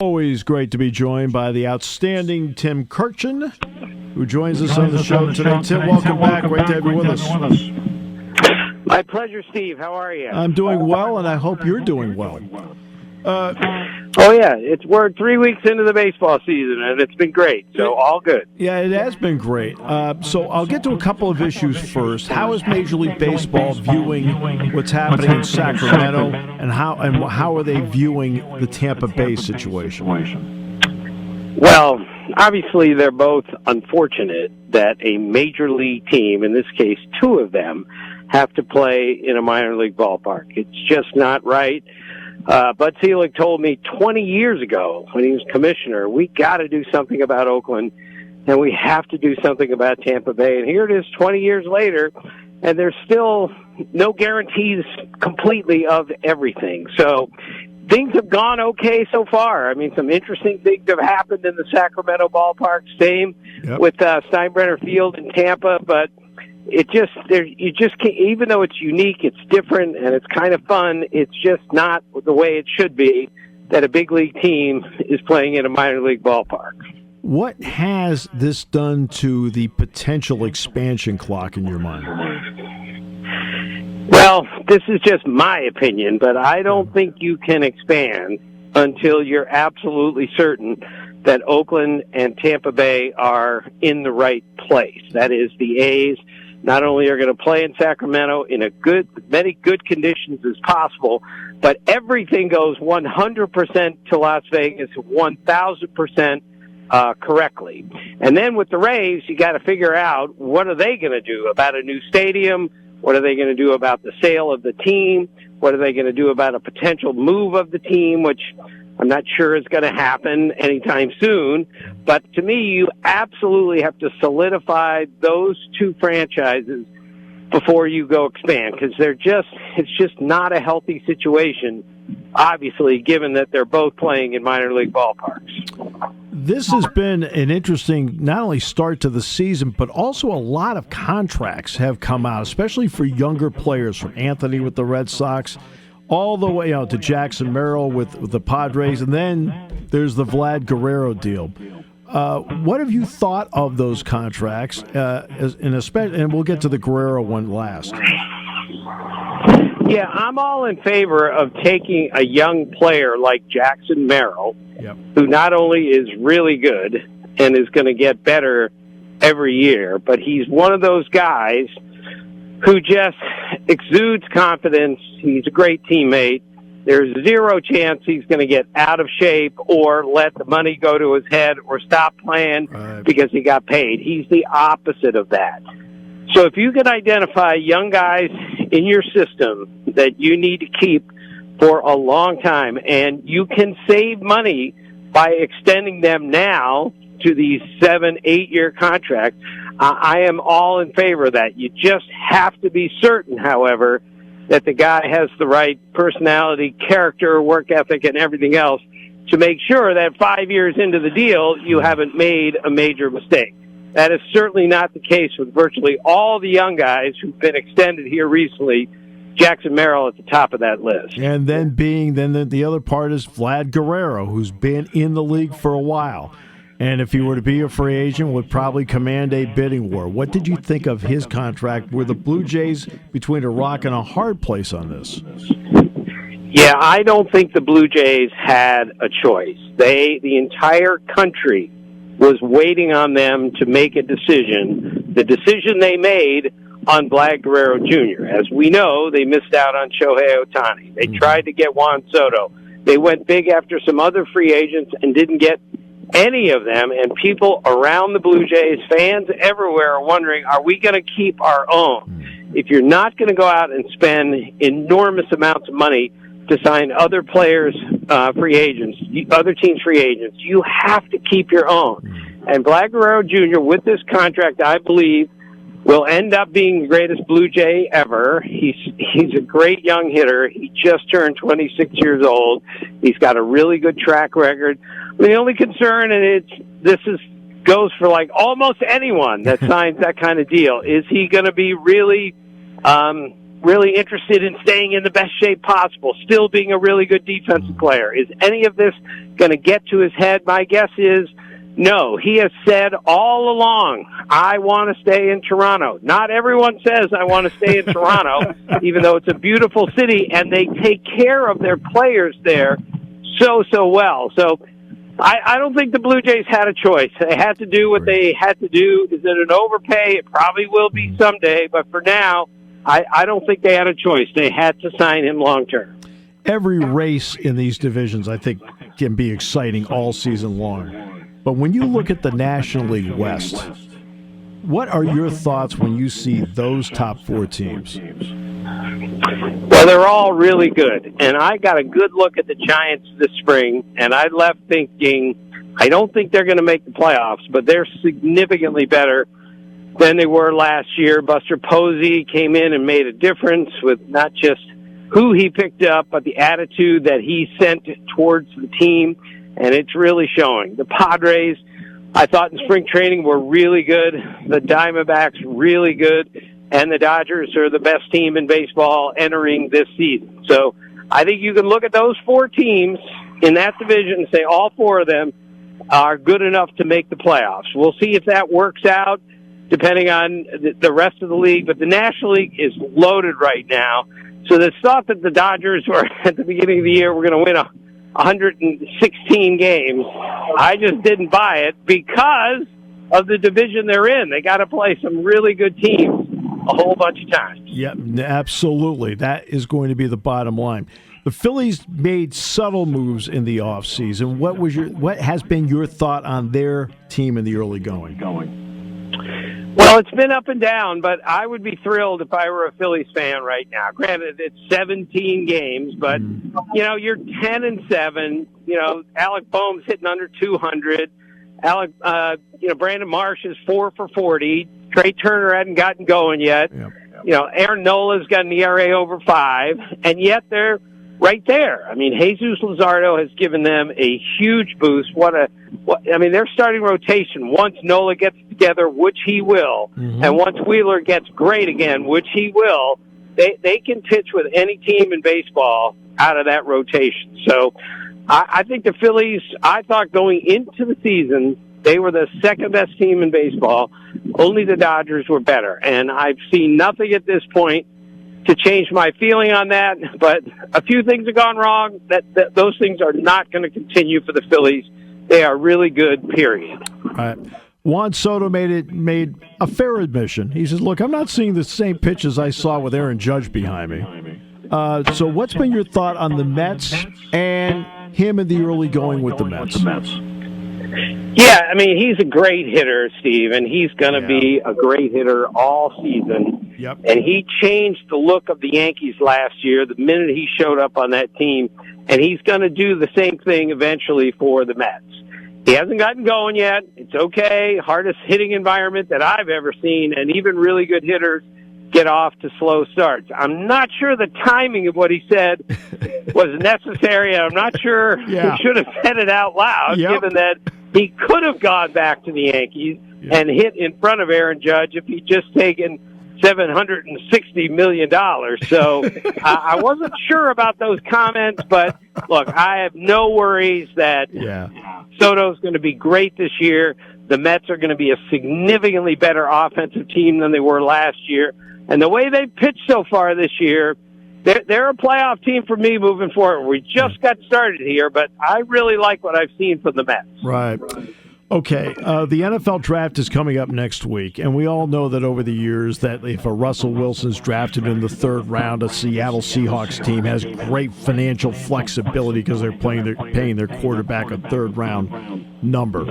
Always great to be joined by the outstanding Tim Kurkjian, who joins us on the show today. Tim, welcome back. Great to have you with us. My pleasure, Steve. How are you? I'm doing well, and I hope you're doing well. We're 3 weeks into the baseball season, and it's been great, so all good. Yeah, it has been great. So I'll get to a couple of issues first. How is Major League Baseball viewing what's happening in Sacramento, and how are they viewing the Tampa Bay situation? Well, obviously they're both unfortunate that a major league team, in this case two of them, have to play in a minor league ballpark. It's just not right. Bud Selig told me 20 years ago when he was commissioner, we got to do something about Oakland, and we have to do something about Tampa Bay. And here it is 20 years later, and there's still no guarantees completely of everything. So things have gone okay so far. I mean, some interesting things have happened in the Sacramento ballpark. Same with Steinbrenner Field in Tampa, but you just can't, even though it's unique, it's different, and it's kind of fun, it's just not the way it should be that a big league team is playing in a minor league ballpark. What has this done to the potential expansion clock in your mind? Well, this is just my opinion, but I don't think you can expand until you're absolutely certain that Oakland and Tampa Bay are in the right place. That is, the A's not only are going to play in Sacramento in many good conditions as possible, but everything goes 100% to Las Vegas, 1,000% correctly. And then with the Rays, you got to figure out what are they going to do about a new stadium? What are they going to do about the sale of the team? What are they going to do about a potential move of the team, which I'm not sure is going to happen anytime soon. But to me, you absolutely have to solidify those two franchises before you go expand, because it's just not a healthy situation, obviously, given that they're both playing in minor league ballparks. This has been an interesting, not only start to the season, but also a lot of contracts have come out, especially for younger players, from Anthony with the Red Sox all the way out to Jackson Merrill with the Padres, and then there's the Vlad Guerrero deal. What have you thought of those contracts? And we'll get to the Guerrero one last. Yeah, I'm all in favor of taking a young player like Jackson Merrill, who not only is really good and is going to get better every year, but he's one of those guys who just exudes confidence. He's a great teammate. There's zero chance he's going to get out of shape or let the money go to his head or stop playing because he got paid. He's the opposite of that. So if you can identify young guys in your system that you need to keep for a long time, and you can save money by extending them now to these 7-8 year contracts, I am all in favor of that. You just have to be certain, however, that the guy has the right personality, character, work ethic, and everything else to make sure that 5 years into the deal, you haven't made a major mistake. That is certainly not the case with virtually all the young guys who've been extended here recently. Jackson Merrill at the top of that list. And then the other part is Vlad Guerrero, who's been in the league for a while. And if he were to be a free agent, would probably command a bidding war. What did you think of his contract? Were the Blue Jays between a rock and a hard place on this? Yeah, I don't think the Blue Jays had a choice. The entire country was waiting on them to make a decision. The decision they made on Vlad Guerrero Jr. As we know, they missed out on Shohei Ohtani. They tried to get Juan Soto. They went big after some other free agents and didn't get any of them, and people around the Blue Jays, fans everywhere, are wondering, are we going to keep our own? If you're not going to go out and spend enormous amounts of money to sign other players, free agents, other teams' free agents, you have to keep your own. And Vlad Guerrero Jr., with this contract, I believe, will end up being the greatest Blue Jay ever. He's a great young hitter. He just turned 26 years old. He's got a really good track record. The only concern, and goes for like almost anyone that signs that kind of deal, is he going to be really really interested in staying in the best shape possible, still being a really good defensive player. Is any of this going to get to his head? My guess is no. He has said all along, I want to stay in Toronto. Not everyone says I want to stay in Toronto, even though it's a beautiful city, and they take care of their players there so well. So I don't think the Blue Jays had a choice. They had to do what they had to do. Is it an overpay? It probably will be someday, but for now, I don't think they had a choice. They had to sign him long term. Every race in these divisions, I think, can be exciting all season long. But when you look at the National League West, what are your thoughts when you see those top 4 teams? Well, they're all really good. And I got a good look at the Giants this spring, and I left thinking, I don't think they're going to make the playoffs, but they're significantly better than they were last year. Buster Posey came in and made a difference with not just who he picked up, but the attitude that he sent towards the team, and it's really showing. The Padres, I thought in spring training, were really good. The Diamondbacks, really good. And the Dodgers are the best team in baseball entering this season. So I think you can look at those 4 teams in that division and say all 4 of them are good enough to make the playoffs. We'll see if that works out depending on the rest of the league. But the National League is loaded right now. So the thought that the Dodgers were at the beginning of the year were going to win 116 games, I just didn't buy it because of the division they're in. They got to play some really good teams a whole bunch of times. Yeah, absolutely. That is going to be the bottom line. The Phillies made subtle moves in the offseason. What has been your thought on their team in the early going? Well, it's been up and down, but I would be thrilled if I were a Phillies fan right now. Granted, it's 17 games, but, you're 10-7. Alec Boehm's hitting under 200. Brandon Marsh is 4 for 40. Trey Turner hadn't gotten going yet. Yep. Aaron Nola's got an ERA over 5, and yet they're right there. I mean, Jesus Luzardo has given them a huge boost. Their starting rotation, once Nola gets together, which he will, and once Wheeler gets great again, which he will, they can pitch with any team in baseball out of that rotation. So I think the Phillies, I thought going into the season, they were the second best team in baseball. Only the Dodgers were better. And I've seen nothing at this point to change my feeling on that. But a few things have gone wrong. That those things are not going to continue for the Phillies. They are really good, period. All right. Juan Soto made a fair admission. He says, look, I'm not seeing the same pitches I saw with Aaron Judge behind me. So what's been your thought on the Mets and him in the early going with the Mets? Yeah, I mean, he's a great hitter, Steve, and he's going to be a great hitter all season. Yep. And he changed the look of the Yankees last year the minute he showed up on that team, and he's going to do the same thing eventually for the Mets. He hasn't gotten going yet. It's okay. Hardest hitting environment that I've ever seen, and even really good hitters get off to slow starts. I'm not sure the timing of what he said was necessary. I'm not sure he should have said it out loud, given that he could have gone back to the Yankees and hit in front of Aaron Judge if he'd just taken $760 million. So I wasn't sure about those comments, but look, I have no worries that Soto's going to be great this year. The Mets are going to be a significantly better offensive team than they were last year. And the way they've pitched so far this year, they're a playoff team for me moving forward. We just got started here, but I really like what I've seen from the Mets. Right. Okay, the NFL draft is coming up next week, and we all know that over the years that if a Russell Wilson's drafted in the 3rd round, a Seattle Seahawks team has great financial flexibility because they're paying their quarterback a 3rd round number.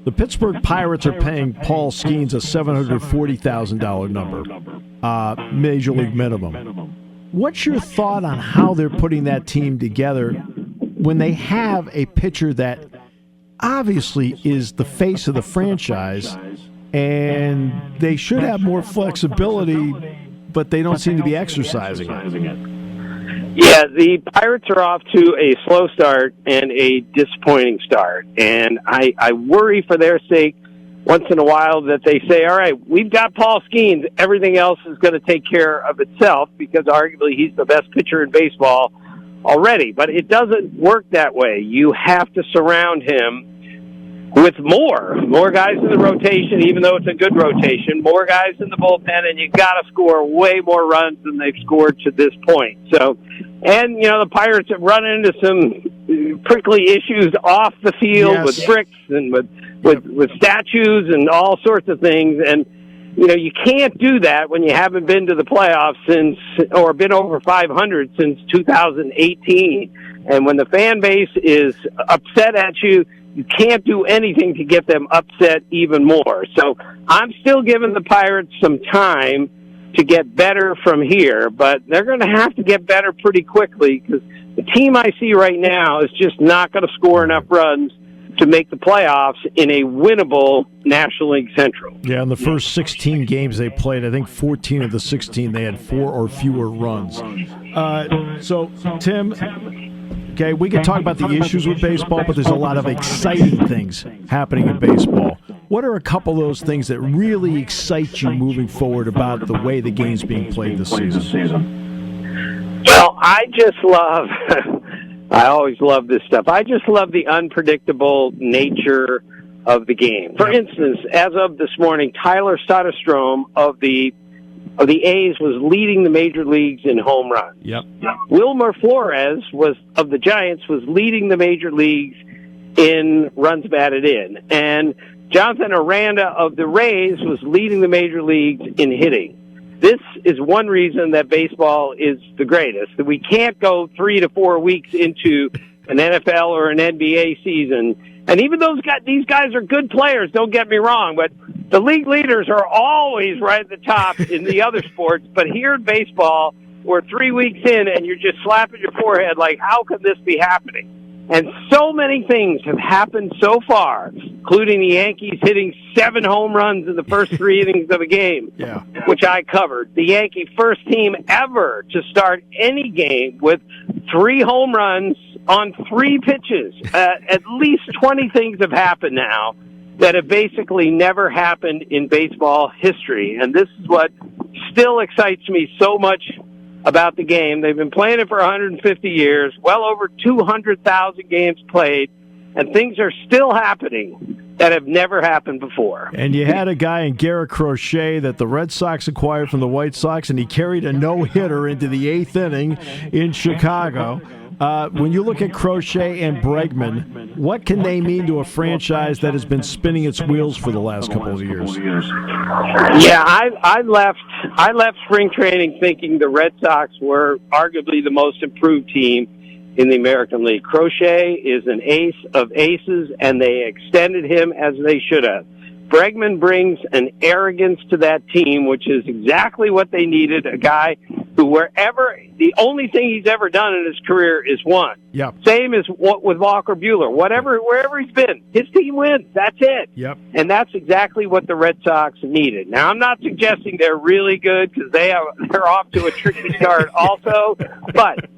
The Pittsburgh Pirates are paying Paul Skeens a $740,000 number, major league minimum. What's your thought on how they're putting that team together when they have a pitcher that obviously is the face of the franchise, and they should have more flexibility, but they don't seem to be exercising it? Yeah, the Pirates are off to a slow start and a disappointing start, and I worry for their sake once in a while that they say, all right, we've got Paul Skeens. Everything else is going to take care of itself because arguably he's the best pitcher in baseball already. But it doesn't work that way. You have to surround him with more guys in the rotation, even though it's a good rotation, more guys in the bullpen, and you got to score way more runs than they've scored to this point. So, and, the Pirates have run into some prickly issues off the field with bricks and with statues and all sorts of things. And, you can't do that when you haven't been to the playoffs or been over 500 since 2018. And when the fan base is upset at you, you can't do anything to get them upset even more. So I'm still giving the Pirates some time to get better from here, but they're going to have to get better pretty quickly because the team I see right now is just not going to score enough runs to make the playoffs in a winnable National League Central. Yeah, in the first 16 games they played, I think 14 of the 16 they had 4 or fewer runs. So, Tim... Okay, we can talk about the issues with baseball, but there's a lot of exciting things happening in baseball. What are a couple of those things that really excite you moving forward about the way the game's being played this season? Well, I always love this stuff. I just love the unpredictable nature of the game. For instance, as of this morning, Tyler Soderstrom of the A's was leading the major leagues in home runs. Yep. Wilmer Flores of the Giants was leading the major leagues in runs batted in. And Jonathan Aranda of the Rays was leading the major leagues in hitting. This is one reason that baseball is the greatest. That we can't go 3 to 4 weeks into an NFL or an NBA season. And even these guys are good players, don't get me wrong, but the league leaders are always right at the top in the other sports. But here in baseball, we're 3 weeks in and you're just slapping your forehead like, how can this be happening? And so many things have happened so far, including the Yankees hitting 7 home runs in the first 3 innings of a game, which I covered. The Yankee first team ever to start any game with 3 home runs on 3 pitches. At least 20 things have happened now that have basically never happened in baseball history. And this is what still excites me so much about the game. They've been playing it for 150 years, well over 200,000 games played, and things are still happening that have never happened before. And you had a guy in Garrett Crochet that the Red Sox acquired from the White Sox, and he carried a no-hitter into the 8th inning in Chicago. When you look at Crochet and Bregman, what can they mean to a franchise that has been spinning its wheels for the last couple of years? Yeah, I left spring training thinking the Red Sox were arguably the most improved team in the American League. Crochet is an ace of aces, and they extended him as they should have. Bregman brings an arrogance to that team, which is exactly what they needed, a guy who the only thing he's ever done in his career is won. Yep. Same as with Walker Buehler. Wherever he's been, his team wins. That's it. Yep. And that's exactly what the Red Sox needed. Now, I'm not suggesting they're really good because they're off to a tricky start also. But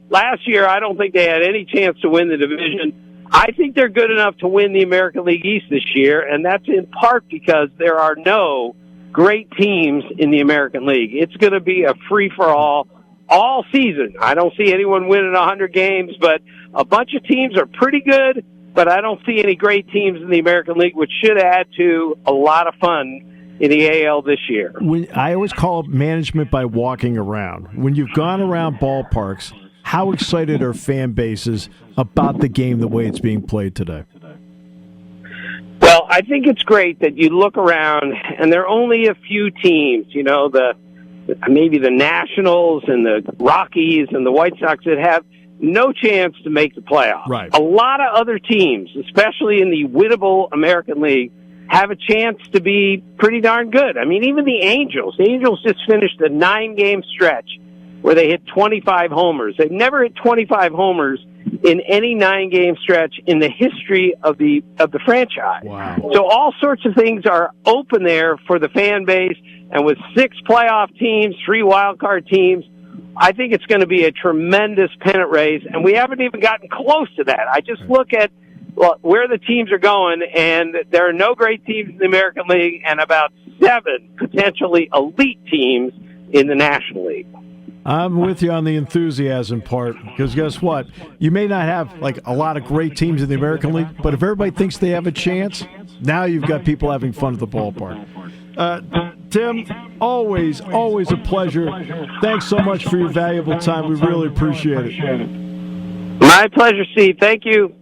last year, I don't think they had any chance to win the division. I think they're good enough to win the American League East this year, and that's in part because there are no great teams in the American League. It's going to be a free-for-all all season. I don't see anyone winning 100 games, but a bunch of teams are pretty good, but I don't see any great teams in the American League, which should add to a lot of fun in the AL this year. I always call it management by walking around. When you've gone around ballparks, how excited are fan bases about the game the way it's being played today? Well, I think it's great that you look around, and there are only a few teams, maybe the Nationals and the Rockies and the White Sox that have no chance to make the playoffs. Right. A lot of other teams, especially in the winnable American League, have a chance to be pretty darn good. I mean, even the Angels. The Angels just finished a 9-game stretch where they hit 25 homers. They've never hit 25 homers in any 9-game stretch in the history of the franchise. Wow. So all sorts of things are open there for the fan base, and with 6 playoff teams, 3 wild card teams, I think it's going to be a tremendous pennant race, and we haven't even gotten close to that. I just look at where the teams are going, and there are no great teams in the American League and about 7 potentially elite teams in the National League. I'm with you on the enthusiasm part, because guess what? You may not have like a lot of great teams in the American League, but if everybody thinks they have a chance, now you've got people having fun at the ballpark. Tim, always a pleasure. Thanks so much for your valuable time. We really appreciate it. My pleasure, Steve. Thank you.